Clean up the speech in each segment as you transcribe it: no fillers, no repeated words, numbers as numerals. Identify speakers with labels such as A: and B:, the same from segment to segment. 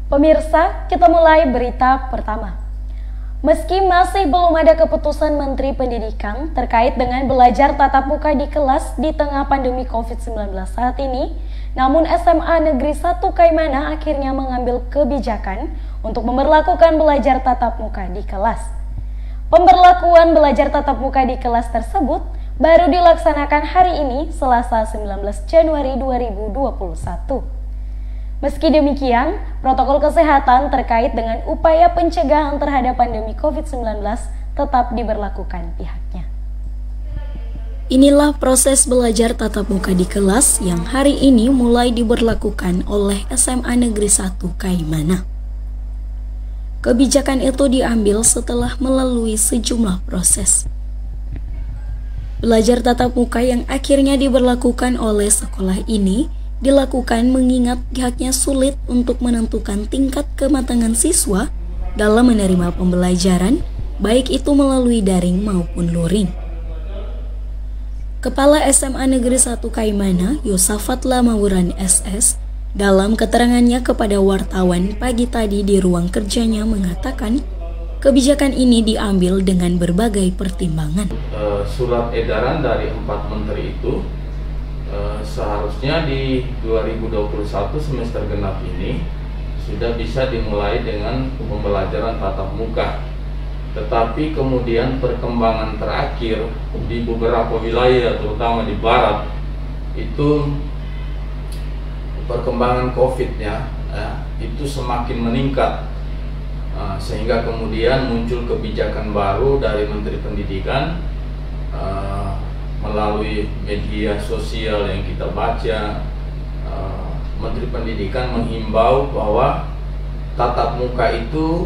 A: Pemirsa, kita mulai berita pertama. Meski masih belum ada keputusan Menteri Pendidikan terkait dengan belajar tatap muka di kelas di tengah pandemi COVID-19 saat ini, namun SMA Negeri 1 Kaimana akhirnya mengambil kebijakan untuk memberlakukan belajar tatap muka di kelas. Pemberlakuan belajar tatap muka di kelas tersebut baru dilaksanakan hari ini, Selasa 19 Januari 2021. Meski demikian, protokol kesehatan terkait dengan upaya pencegahan terhadap pandemi COVID-19 tetap diberlakukan pihaknya. Inilah proses belajar tatap muka di kelas yang hari ini mulai diberlakukan oleh SMA Negeri 1 Kaimana. Kebijakan itu diambil setelah melalui sejumlah proses. Belajar tatap muka yang akhirnya diberlakukan oleh sekolah ini dilakukan mengingat pihaknya sulit untuk menentukan tingkat kematangan siswa dalam menerima pembelajaran, baik itu melalui daring maupun luring. Kepala SMA Negeri 1 Kaimana, Yosafat Lamawuran SS, dalam keterangannya kepada wartawan pagi tadi di ruang kerjanya mengatakan, kebijakan ini diambil dengan berbagai pertimbangan.
B: Surat edaran dari 4 menteri itu seharusnya di 2021 semester genap ini sudah bisa dimulai dengan pembelajaran tatap muka. Tetapi kemudian perkembangan terakhir di beberapa wilayah, terutama di barat, itu perkembangan COVID-nya itu semakin meningkat, sehingga kemudian muncul kebijakan baru dari Menteri Pendidikan melalui media sosial yang kita baca. Menteri Pendidikan menghimbau bahwa tatap muka itu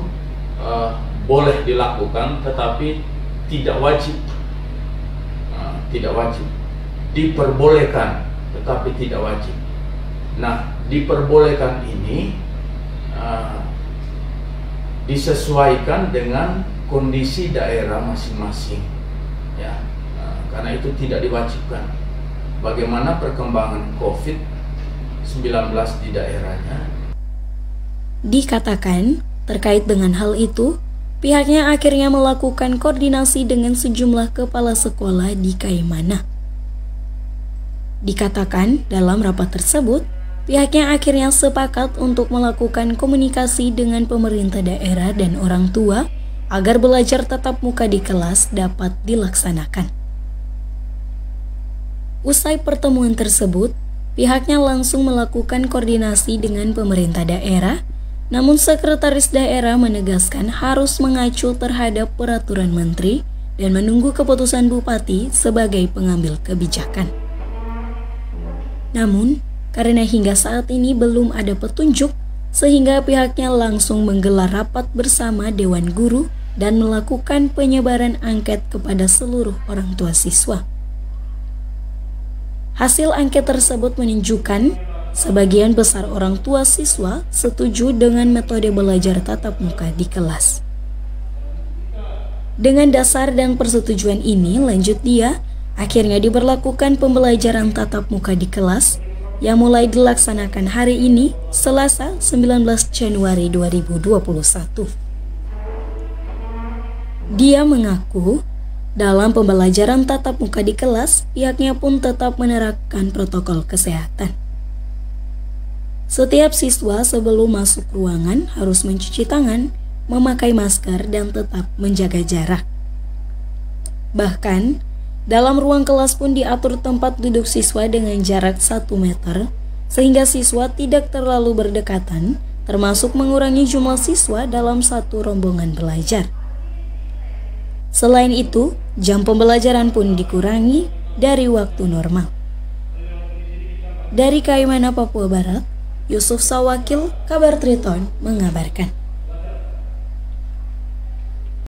B: boleh dilakukan, tetapi tidak wajib. Tidak wajib. Diperbolehkan, tetapi tidak wajib. Nah, diperbolehkan ini disesuaikan dengan kondisi daerah masing-masing, ya. Karena itu tidak diwajibkan. Bagaimana perkembangan COVID-19 di daerahnya.
A: Dikatakan, terkait dengan hal itu, pihaknya akhirnya melakukan koordinasi dengan sejumlah kepala sekolah di Kaimana. Dikatakan dalam rapat tersebut, pihaknya akhirnya sepakat untuk melakukan komunikasi dengan pemerintah daerah dan orang tua agar belajar tatap muka di kelas dapat dilaksanakan. Usai pertemuan tersebut, pihaknya langsung melakukan koordinasi dengan pemerintah daerah, namun sekretaris daerah menegaskan harus mengacu terhadap peraturan menteri dan menunggu keputusan bupati sebagai pengambil kebijakan. Namun, karena hingga saat ini belum ada petunjuk, sehingga pihaknya langsung menggelar rapat bersama Dewan Guru dan melakukan penyebaran angket kepada seluruh orang tua siswa. Hasil angket tersebut menunjukkan sebagian besar orang tua siswa setuju dengan metode belajar tatap muka di kelas. Dengan dasar dan persetujuan ini, lanjut dia, akhirnya diberlakukan pembelajaran tatap muka di kelas yang mulai dilaksanakan hari ini, Selasa 19 Januari 2021. Dia mengaku, dalam pembelajaran tatap muka di kelas, pihaknya pun tetap menerapkan protokol kesehatan. Setiap siswa sebelum masuk ruangan harus mencuci tangan, memakai masker, dan tetap menjaga jarak. Bahkan, dalam ruang kelas pun diatur tempat duduk siswa dengan jarak 1 meter, sehingga siswa tidak terlalu berdekatan, termasuk mengurangi jumlah siswa dalam satu rombongan belajar. Selain itu, jam pembelajaran pun dikurangi dari waktu normal. Dari Kaimana, Papua Barat, Yusuf Sawakil, Kabar Triton mengabarkan.